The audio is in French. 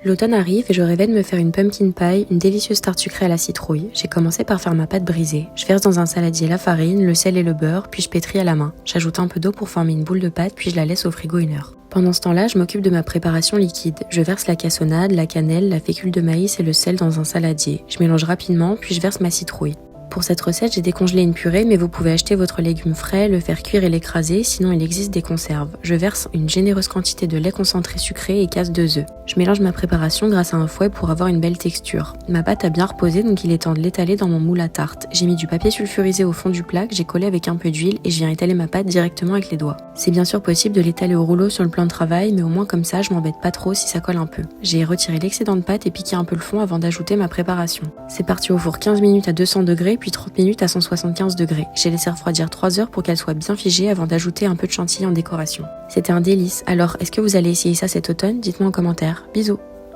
L'automne arrive et je rêvais de me faire une pumpkin pie, une délicieuse tarte sucrée à la citrouille. J'ai commencé par faire ma pâte brisée. Je verse dans un saladier la farine, le sel et le beurre, puis je pétris à la main. J'ajoute un peu d'eau pour former une boule de pâte, puis je la laisse au frigo 1 heure. Pendant ce temps-là, je m'occupe de ma préparation liquide. Je verse la cassonade, la cannelle, la fécule de maïs et le sel dans un saladier. Je mélange rapidement, puis je verse ma citrouille. Pour cette recette, j'ai décongelé une purée, mais vous pouvez acheter votre légume frais, le faire cuire et l'écraser, sinon il existe des conserves. Je verse une généreuse quantité de lait concentré sucré et casse 2 œufs. Je mélange ma préparation grâce à un fouet pour avoir une belle texture. Ma pâte a bien reposé, donc il est temps de l'étaler dans mon moule à tarte. J'ai mis du papier sulfurisé au fond du plat que j'ai collé avec un peu d'huile et je viens étaler ma pâte directement avec les doigts. C'est bien sûr possible de l'étaler au rouleau sur le plan de travail, mais au moins comme ça, je m'embête pas trop si ça colle un peu. J'ai retiré l'excédent de pâte et piqué un peu le fond avant d'ajouter ma préparation. C'est parti au four 15 minutes à 200 degrés, puis 30 minutes à 175 degrés. J'ai laissé refroidir 3 heures pour qu'elle soit bien figée avant d'ajouter un peu de chantilly en décoration. C'était un délice. Alors, est-ce que vous allez essayer ça cet automne? Dites-moi en commentaire. Bisous!